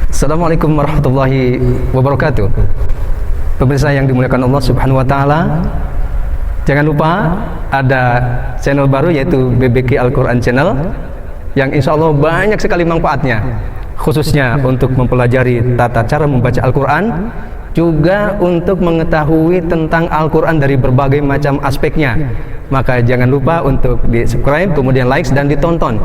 Assalamualaikum warahmatullahi wabarakatuh. Pemirsa yang dimuliakan Allah Subhanahu wa taala, jangan lupa ada channel baru yaitu BBQ Al-Quran Channel yang insya Allah banyak sekali manfaatnya, khususnya untuk mempelajari tata cara membaca Al-Quran, juga untuk mengetahui tentang Al-Quran dari berbagai macam aspeknya. Maka jangan lupa untuk di subscribe, kemudian like dan ditonton.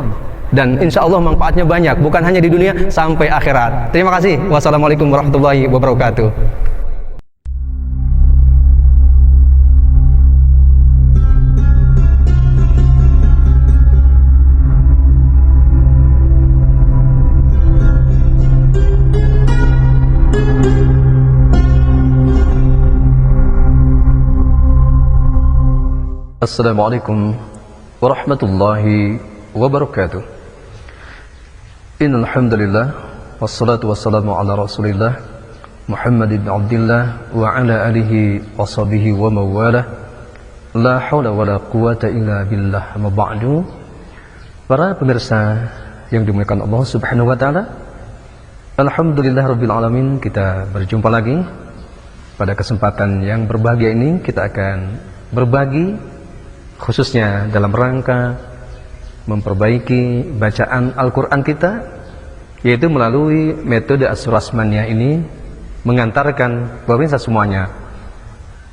Dan insya Allah manfaatnya banyak, bukan hanya di dunia, sampai akhirat. Terima kasih. Wassalamualaikum warahmatullahi wabarakatuh. Assalamualaikum warahmatullahi wabarakatuh. Innal hamdalillah wassalatu wassalamu ala Rasulillah Muhammad ibn Abdillah wa ala alihi washabihi wa mawalah. La haula wala quwata illa billah. Ma ba'du. Para pemirsa yang dimuliakan Allah Subhanahu wa taala, alhamdulillah rabbil alamin, kita berjumpa lagi. Pada kesempatan yang berbahagia ini kita akan berbagi khususnya dalam rangka memperbaiki bacaan Al-Quran kita, yaitu melalui metode As-Surasmaniyah ini mengantarkan pemirsa semuanya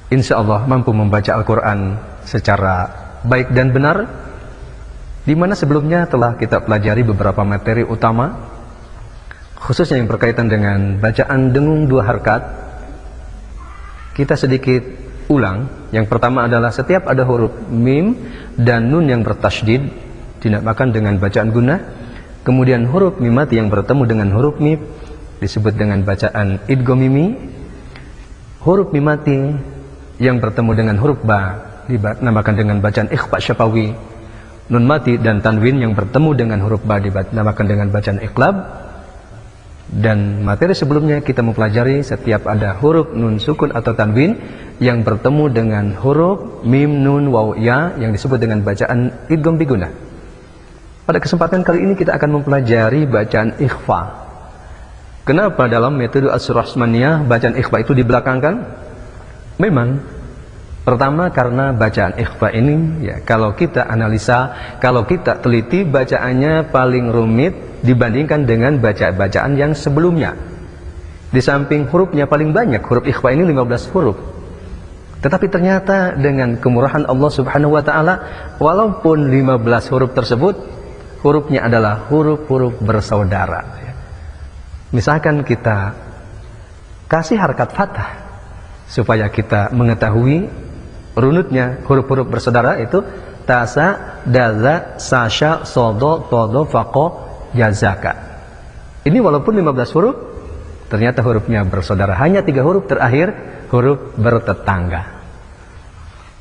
insya Allah mampu membaca Al-Quran secara baik dan benar, di mana sebelumnya telah kita pelajari beberapa materi utama khususnya yang berkaitan dengan bacaan dengung 2 harkat. Kita sedikit ulang. Yang pertama adalah setiap ada huruf mim dan nun yang bertasydid dinamakan dengan bacaan gunnah. Kemudian huruf mimati yang bertemu dengan huruf mim disebut dengan bacaan idgham mimi. Huruf mimati yang bertemu dengan huruf ba dinamakan dengan bacaan ikhfa syafawi. Nun mati dan tanwin yang bertemu dengan huruf ba dinamakan dengan bacaan iqlab. Dan materi sebelumnya kita mempelajari setiap ada huruf nun sukun atau tanwin yang bertemu dengan huruf mim nun waw ya yang disebut dengan bacaan idgham bigunnah. Pada kesempatan kali ini kita akan mempelajari bacaan ikhfa. Kenapa dalam metode As-Surasmaniyah bacaan ikhfa itu dibelakangkan? Memang pertama karena bacaan ikhfa ini ya, kalau kita analisa, kalau kita teliti, bacaannya paling rumit dibandingkan dengan bacaan yang sebelumnya. Di samping hurufnya paling banyak, huruf ikhfa ini 15 huruf. Tetapi ternyata dengan kemurahan Allah Subhanahu wa taala, walaupun 15 huruf tersebut hurufnya adalah huruf-huruf bersaudara. Misalkan kita kasih harkat fathah supaya kita mengetahui runutnya huruf-huruf bersaudara itu tasa, daza, sasha, sodo, todo, faqo, jazaka. Ini walaupun 15 huruf, ternyata hurufnya bersaudara. Hanya 3 huruf terakhir huruf bertetangga.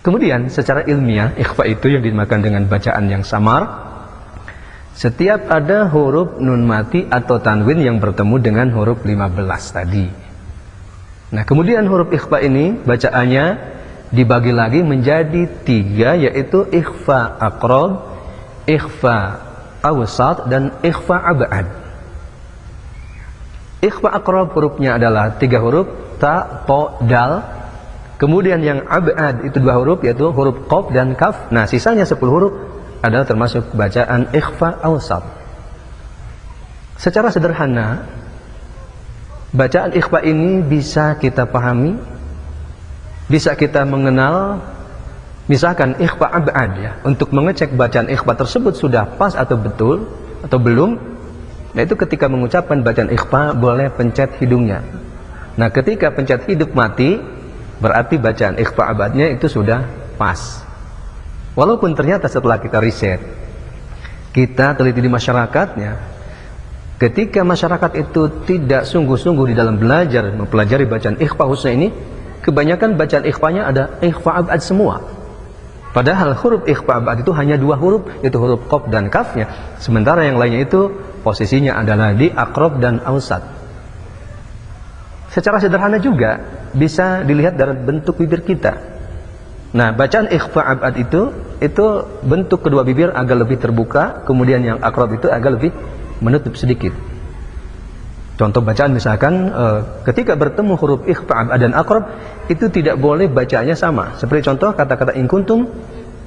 Kemudian secara ilmiah ikhfa itu yang dinamakan dengan bacaan yang samar. Setiap ada huruf nun mati atau tanwin yang bertemu dengan huruf 15 tadi. Nah, kemudian huruf ikhfa ini bacaannya dibagi lagi menjadi 3, yaitu ikhfa aqrab, ikhfa awsat, dan ikhfa ab'ad. Ikhfa aqrab hurufnya adalah 3 huruf, ta, to, dal. Kemudian yang ab'ad itu 2 huruf, yaitu huruf qaf dan kaf. Nah, sisanya 10 huruf adalah termasuk bacaan ikhfa awsat. Secara sederhana, bacaan ikhfa ini bisa kita pahami, bisa kita mengenal. Misalkan ikhfa ab'ad ya, untuk mengecek bacaan ikhfa tersebut sudah pas atau betul atau belum, nah itu ketika mengucapkan bacaan ikhfa boleh pencet hidungnya. Nah, ketika pencet hidung mati, berarti bacaan ikhfa ab'adnya itu sudah pas. Walaupun ternyata setelah kita riset, kita teliti di masyarakatnya, ketika masyarakat itu tidak sungguh-sungguh di dalam belajar mempelajari bacaan ikhfa khususnya ini, kebanyakan bacaan ikhfanya ada ikhfa ab'ad semua. Padahal huruf ikhfa ab'ad itu hanya 2 huruf, yaitu huruf qaf dan kafnya. Sementara yang lainnya itu posisinya adalah di aqrab dan awsat. Secara sederhana juga bisa dilihat dari bentuk bibir kita. Nah, bacaan ikhfa ab'ad itu bentuk kedua bibir agak lebih terbuka, kemudian yang aqrab itu agak lebih menutup sedikit. Contoh bacaan misalkan ketika bertemu huruf ikhfa dan aqrab itu tidak boleh bacaannya sama. Seperti contoh kata-kata in kuntum,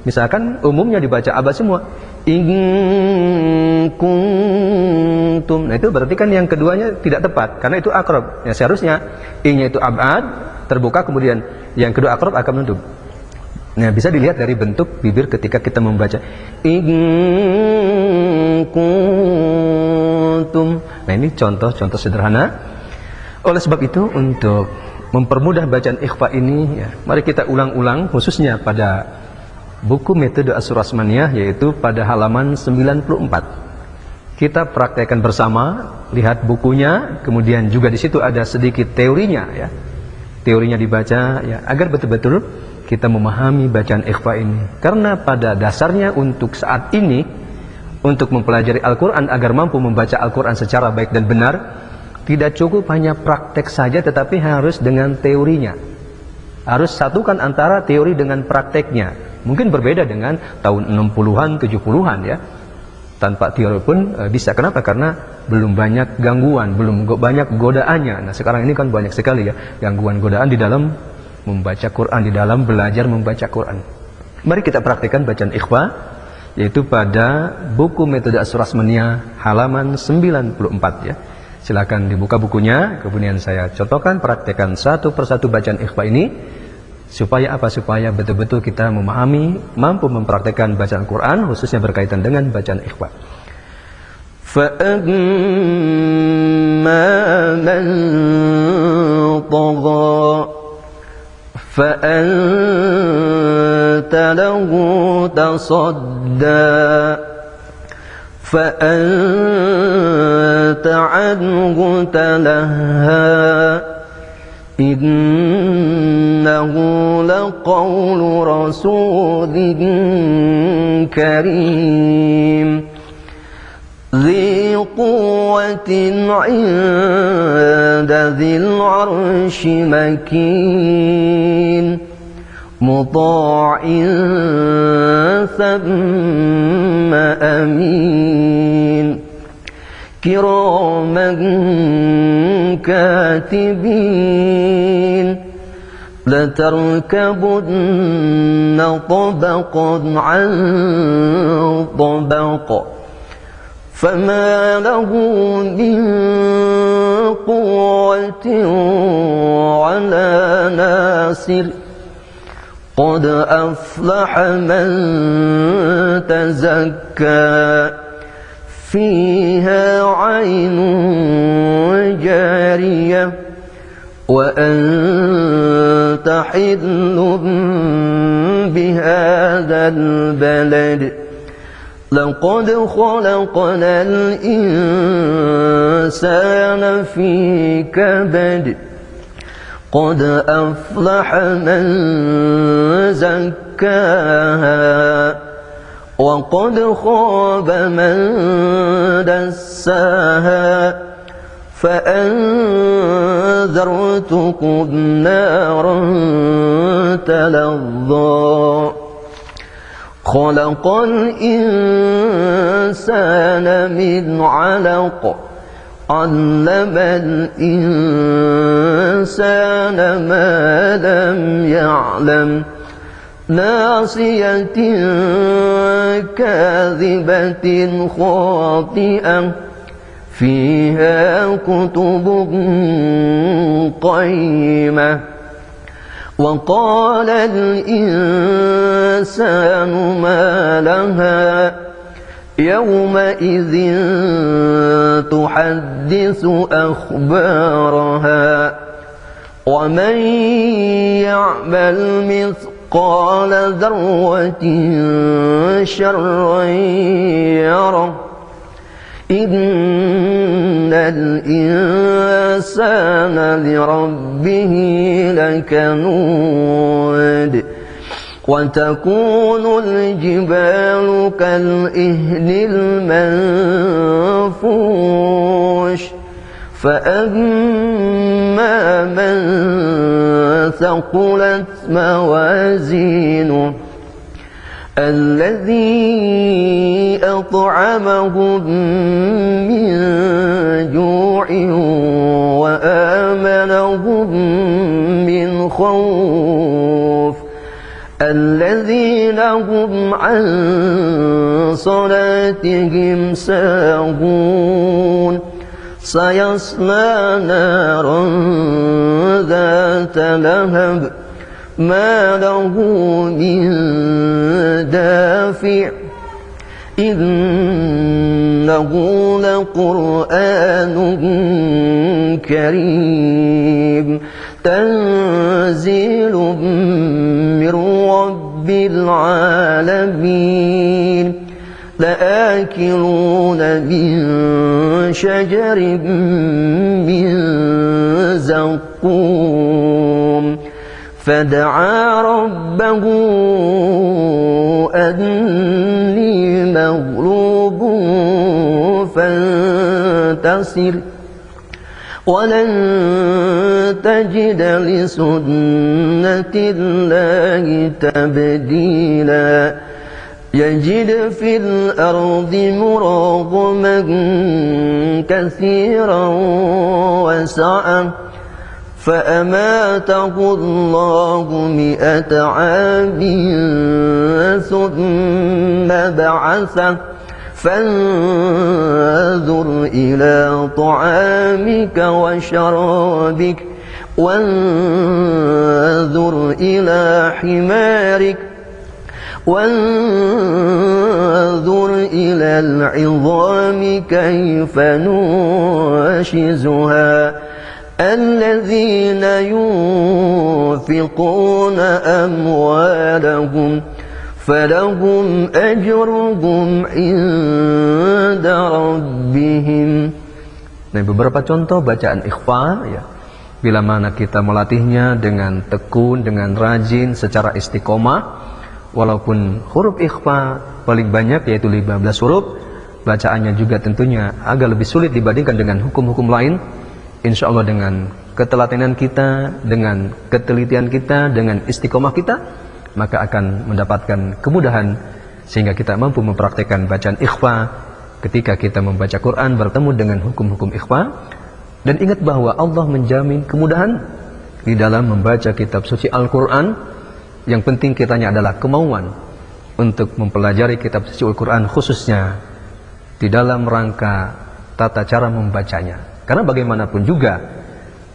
misalkan umumnya dibaca abad semua. In kuntum. Nah itu berarti kan yang keduanya tidak tepat karena itu aqrab. Ya seharusnya in-nya itu abad terbuka, kemudian yang kedua aqrab akan menutup. Nah bisa dilihat dari bentuk bibir ketika kita membaca in kuntum. Nah ini contoh-contoh sederhana. Oleh sebab itu untuk mempermudah bacaan ikhfa ini ya, mari kita ulang-ulang khususnya pada buku metode As-Surasmaniyah, yaitu pada halaman 94. Kita praktekkan bersama, lihat bukunya, kemudian juga di situ ada sedikit teorinya ya. Teorinya dibaca ya, agar betul-betul kita memahami bacaan ikhfa ini. Karena pada dasarnya untuk saat ini, untuk mempelajari Al-Quran agar mampu membaca Al-Quran secara baik dan benar, tidak cukup hanya praktek saja, tetapi harus dengan teorinya. Harus satukan antara teori dengan prakteknya. Mungkin berbeda dengan tahun 60-an, 70-an ya. Tanpa teori pun bisa. Kenapa? Karena belum banyak gangguan, belum banyak godaannya. Nah sekarang ini kan banyak sekali ya gangguan godaan di dalam membaca Quran, di dalam belajar membaca Quran. Mari kita praktikkan bacaan ikhfa, yaitu pada buku metode As-Surasmaniyah halaman 94 ya. Silakan dibuka bukunya, kemudian saya contohkan, praktekkan satu persatu bacaan ikhfa ini. Supaya apa? Supaya betul-betul kita memahami, mampu mempraktekkan bacaan Quran, khususnya berkaitan dengan bacaan ikhfa. فَأَمَّا مَنْ طَغَى فَأَنْتَ لَهُ تَصَدَّى فَأَنْتَ عَنْهُ تَلَهَّى إِنَّهُ لَقَوْلُ رَسُولٍ كَرِيمٍ ذِي قُوَّةٍ عِندَ ذِي الْعَرْشِ مَكِينٍ مُطَاعٍ ثَمَّ أَمِينٍ كِرَامًا كَاتِبِينَ لَتَرْكَبُنَّ طَبَقًا عَنْ طَبَقٍ فَمَا لَهُ مِنْ قُوَّةٍ وَلَا نَاصِرٍ قَدْ أَفْلَحَ مَنْ تَزَكَّى فِيهَا عَيْنٌ جَارِيَةٌ وَأَنْتَ حِلٌّ بِهَذَا الْبَلَدِ لَقَدْ خَلَقْنَا الْإِنْسَانَ فِي كَبَدٍ قَدْ أَفْلَحَ مَنْ زَكَّاهَا وَقَدْ خَابَ مَنْ دَسَّاهَا فَأَنذَرْتُكُمْ نَارًا تَلَظَّى خَلَقَ الْإِنْسَانَ مِنْ عَلَقٍ عَلَّمَ الْإِنْسَانَ مَا لَمْ يَعْلَمْ نَاصِيَةٍ كَاذِبَةٍ خَاطِئَةٍ فِيهَا كُتُبٌ قَيِّمَةٌ وَقَالَ الْإِنْسَانُ مَا لَهَا يَوْمَئِذٍ تُحَدِّثُ أَخْبَارَهَا وَمَنْ يَعْمَلْ مِثْقَالَ ذَرَّةٍ شَرًّا يَرَهُ إِنَّ الْإِنْسَانَ لِرَبِّهِ لَكَنُودٌ وَتَكُونُ الْجِبَالُ كَالْإِهْنِ الْمَنْفُوشِ فَأَمَّا مَنْ ثَقُلَتْ مَوَازِينُهُ الذي أطعمهم من جوع وآمنهم من خوف الذين هم عن صلاتهم ساهون سيصلى نارا ذات لهب ما له من دافع إنه لقرآن كريم تنزيل من رب العالمين لآكلون من شجر من زقوم فدعا ربه أني مغلوب فانتصر ولن تجد لسنة الله تبديلا يجد في الأرض مراغما كثيرا وسعا فأماته الله 100 عام ثم بعثه فانظر إلى طعامك وشرابك وانظر إلى حمارك وانظر إلى العظام كيف ننشزها الذين ينفقون أموالهم فلهم أجرهم عند ربهم. Nah, beberapa contoh bacaan ikhfa ya. Bila mana kita melatihnya dengan tekun, dengan rajin, secara istiqomah, walaupun huruf ikhfa paling banyak yaitu 15 huruf, bacaannya juga tentunya agak lebih sulit dibandingkan dengan hukum-hukum lain. Insya Allah dengan keteladanan kita, dengan ketelitian kita, dengan istiqomah kita, maka akan mendapatkan kemudahan sehingga kita mampu mempraktekkan bacaan ikhfa ketika kita membaca Quran, bertemu dengan hukum-hukum ikhfa. Dan ingat bahwa Allah menjamin kemudahan di dalam membaca kitab suci Al-Quran. Yang penting kitanya adalah kemauan untuk mempelajari kitab suci Al-Quran, khususnya di dalam rangka tata cara membacanya. Karena bagaimanapun juga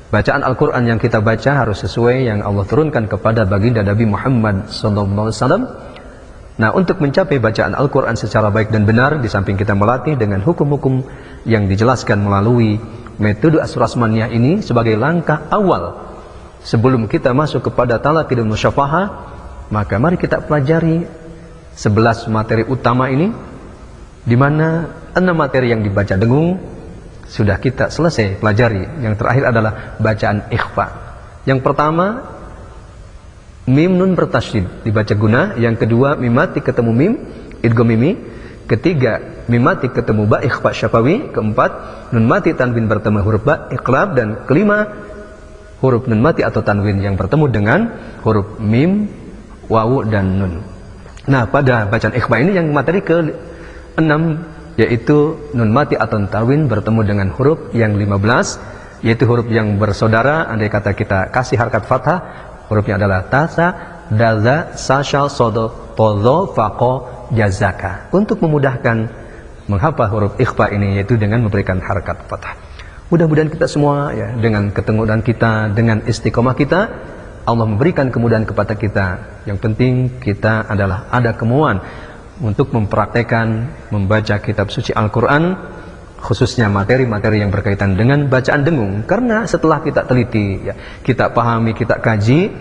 bacaan Al-Quran yang kita baca harus sesuai yang Allah turunkan kepada baginda Nabi Muhammad SAW. Nah, untuk mencapai bacaan Al-Quran secara baik dan benar, di samping kita melatih dengan hukum-hukum yang dijelaskan melalui metode As-Rasmaniyah ini sebagai langkah awal sebelum kita masuk kepada talaqi dan musyafahah, maka mari kita pelajari 11 materi utama ini, di mana 6 materi yang dibaca dengung sudah kita selesai pelajari. Yang terakhir adalah bacaan ikhfa. Yang pertama, mim nun bertasydid dibaca guna. Yang kedua, mim mati ketemu mim idgham mimi. Ketiga, mim mati ketemu ba ikhfa syafawi. Keempat, nun mati tanwin bertemu huruf ba iqlab. Dan kelima, huruf nun mati atau tanwin yang bertemu dengan huruf mim, wawu dan nun. Nah, pada bacaan ikhfa ini yang materi ke-6, yaitu nun mati atau tanwin bertemu dengan huruf yang 15, yaitu huruf yang bersaudara. Andai kata kita kasih harkat fathah, hurufnya adalah tasa, daza, sasha, sodo, tozo, faqo, jazaka. Untuk memudahkan menghafal huruf ikhfa ini, yaitu dengan memberikan harkat fathah. Mudah-mudahan kita semua ya, dengan keteguhan kita, dengan istiqomah kita, Allah memberikan kemudahan kepada kita. Yang penting kita adalah ada kemauan untuk mempraktekkan membaca kitab suci Al-Quran, khususnya materi-materi yang berkaitan dengan bacaan dengung. Karena setelah kita teliti, ya, kita pahami, kita kaji,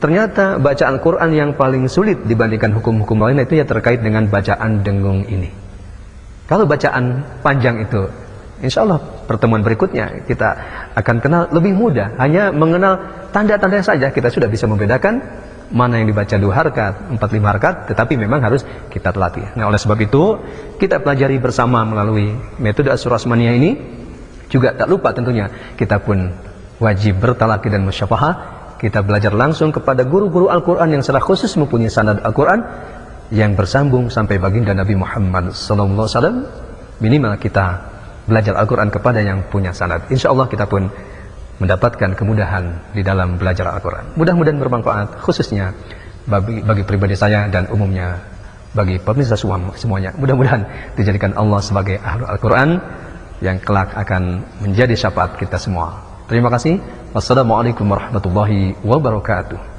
ternyata bacaan Quran yang paling sulit dibandingkan hukum-hukum lain itu ya terkait dengan bacaan dengung ini. Kalau bacaan panjang itu, insya Allah pertemuan berikutnya kita akan kenal lebih mudah. Hanya mengenal tanda-tanda saja kita sudah bisa membedakan mana yang dibaca 2 harkat, 4, 5 harkat, tetapi memang harus kita telatih. Nah, oleh sebab itu kita pelajari bersama melalui metode As-Rasmaniyah ini. Juga tak lupa tentunya kita pun wajib bertalaqi dan musyafahah. Kita belajar langsung kepada guru-guru Al-Quran yang secara khusus mempunyai sanad Al-Quran, yang bersambung sampai baginda Nabi Muhammad SAW. Minimal kita belajar Al-Quran kepada yang punya sanad. Insya Allah kita pun mendapatkan kemudahan di dalam belajar Al-Quran. Mudah-mudahan bermanfaat, khususnya bagi pribadi saya dan umumnya bagi pemirsa semuanya. Mudah-mudahan dijadikan Allah sebagai ahlul Al-Quran yang kelak akan menjadi syafaat kita semua. Terima kasih. Wassalamualaikum warahmatullahi wabarakatuh.